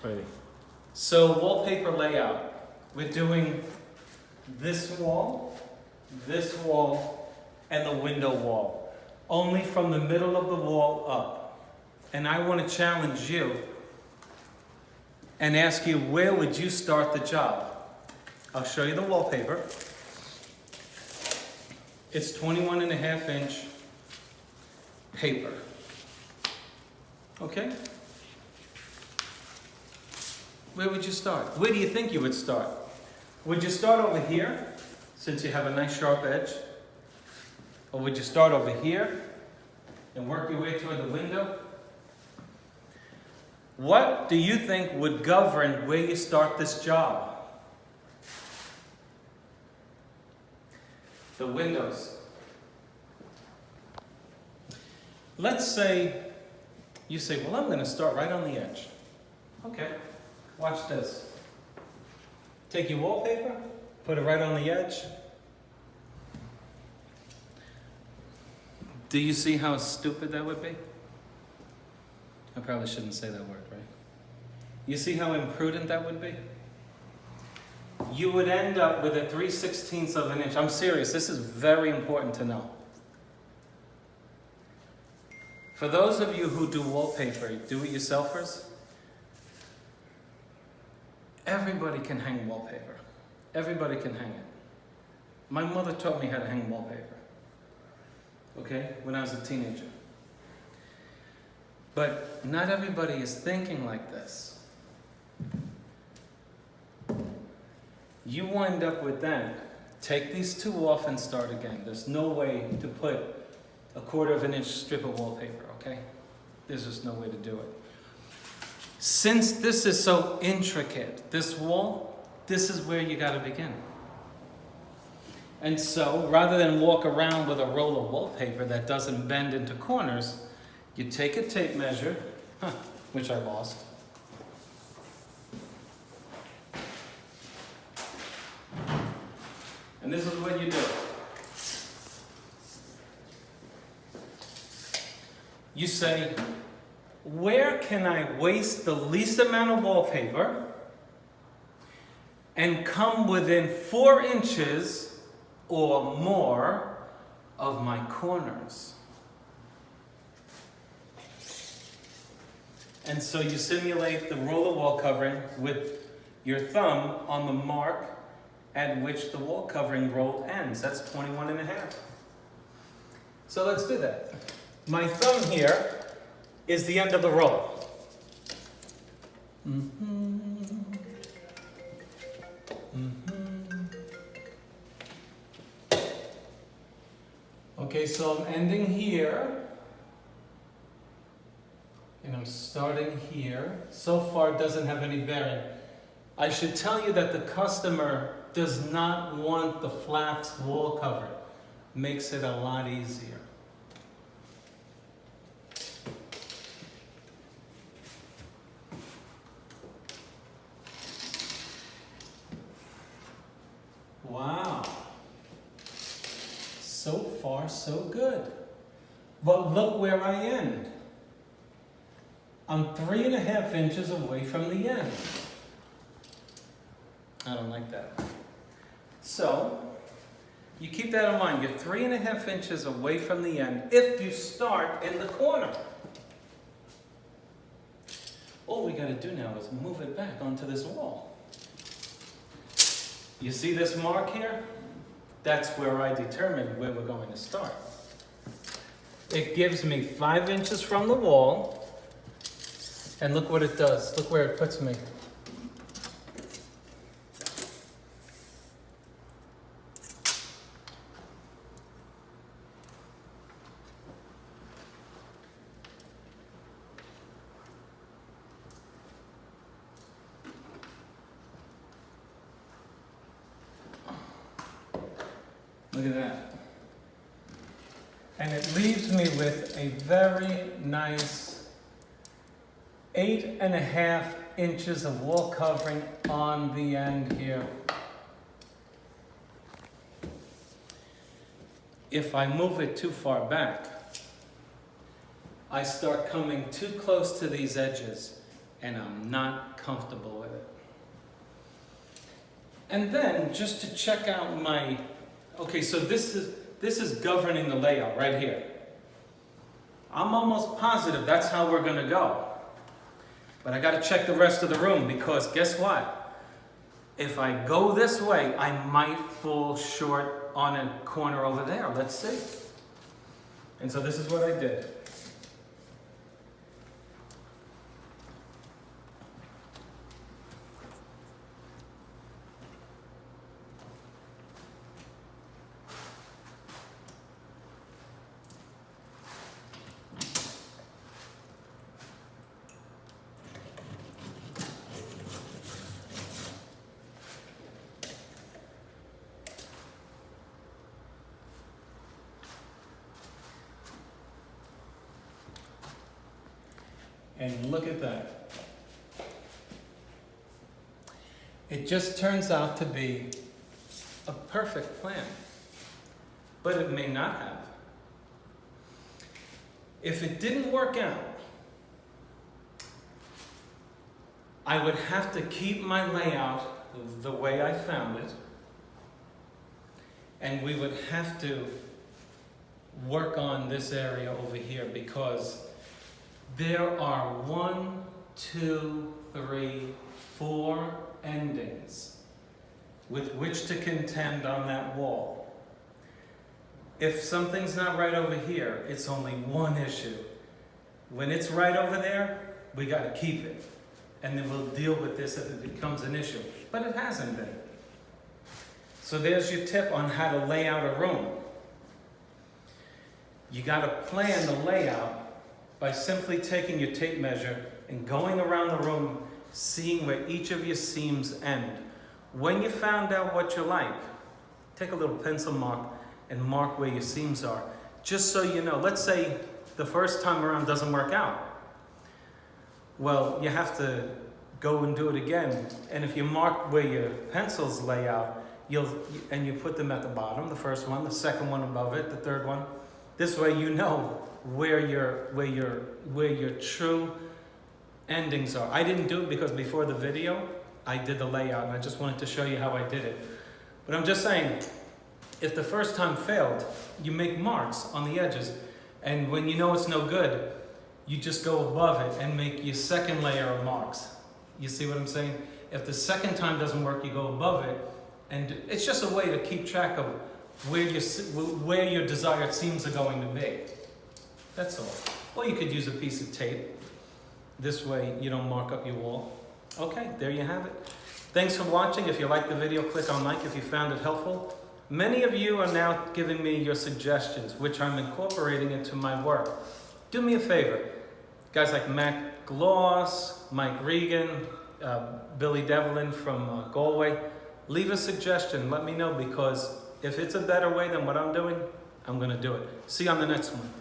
Ready. So wallpaper layout. We're doing this wall, and the window wall. Only from the middle of the wall up. And I want to challenge you and ask you, where would you start the job? I'll show you the wallpaper. It's 21.5-inch paper. Okay? Where would you start? Where do you think you would start? Would you start over here, since you have a nice sharp edge? Or would you start over here and work your way toward the window? What do you think would govern where you start this job? The windows. Let's say you say, well, I'm going to start right on the edge. Okay, watch this. Take your wallpaper, put it right on the edge. Do you see how stupid that would be? I probably shouldn't say that word, right? You see how imprudent that would be? You would end up with a 3/16 of an inch. I'm serious, this is very important to know. For those of you who do wallpaper, do-it-yourselfers, everybody can hang wallpaper. Everybody can hang it. My mother taught me how to hang wallpaper, okay, when I was a teenager. But not everybody is thinking like this. You wind up with then, take these two off and start again. There's no way to put a 1/4 of an inch strip of wallpaper, okay? There's just no way to do it. Since this is so intricate, this wall, this is where you gotta begin. And so, rather than walk around with a roll of wallpaper that doesn't bend into corners, you take a tape measure, which I lost. And this is what you do. You say, where can I waste the least amount of wallpaper and come within 4 inches or more of my corners? And so you simulate the roll of wall covering with your thumb on the mark at which the wall covering roll ends. That's 21.5. So let's do that. My thumb here is the end of the roll. Okay, so I'm ending here. And I'm starting here. So far, it doesn't have any bearing. I should tell you that the customer does not want the flat wall cover. Makes it a lot easier. Wow. So far, so good. But look where I end. I'm 3.5 inches away from the end. I don't like that. So, you keep that in mind. You're 3.5 inches away from the end if you start in the corner. All we got to do now is move it back onto this wall. You see this mark here? That's where I determine where we're going to start. It gives me 5 inches from the wall. And look what it does. Look where it puts me. Look at that. And it leaves me with a very nice 8.5 inches of wall covering on the end here. If I move it too far back, I start coming too close to these edges and I'm not comfortable with it. And then just to check out my, okay, so this is governing the layout right here. I'm almost positive that's how we're gonna go. But I gotta check the rest of the room, because guess what? If I go this way, I might fall short on a corner over there. Let's see. And so this is what I did. And look at that. It just turns out to be a perfect plan, but it may not have. If it didn't work out, I would have to keep my layout the way I found it, and we would have to work on this area over here, because there are 1, 2, 3, 4 endings with which to contend on that wall. If something's not right over here, it's only one issue. When it's right over there, we got to keep it. And then we'll deal with this if it becomes an issue. But it hasn't been. So there's your tip on how to lay out a room. You got to plan the layout by simply taking your tape measure and going around the room, seeing where each of your seams end. When you found out what you like, take a little pencil mark and mark where your seams are, just so you know. Let's say the first time around doesn't work out. Well, you have to go and do it again. And if you mark where your pencils lay out, and you put them at the bottom, the first one, the second one above it, the third one. This way you know where your true endings are. I didn't do it because before the video, I did the layout, and I just wanted to show you how I did it. But I'm just saying, if the first time failed, you make marks on the edges, and when you know it's no good, you just go above it and make your second layer of marks. You see what I'm saying? If the second time doesn't work, you go above it, and it's just a way to keep track of where your desired seams are going to be. That's all. Or you could use a piece of tape. This way you don't mark up your wall. Okay, there you have it. Thanks for watching. If you liked the video, click on like if you found it helpful. Many of you are now giving me your suggestions, which I'm incorporating into my work. Do me a favor. Guys like Matt Gloss, Mike Regan, Billy Devlin from Galway, leave a suggestion. Let me know, because if it's a better way than what I'm doing, I'm going to do it. See you on the next one.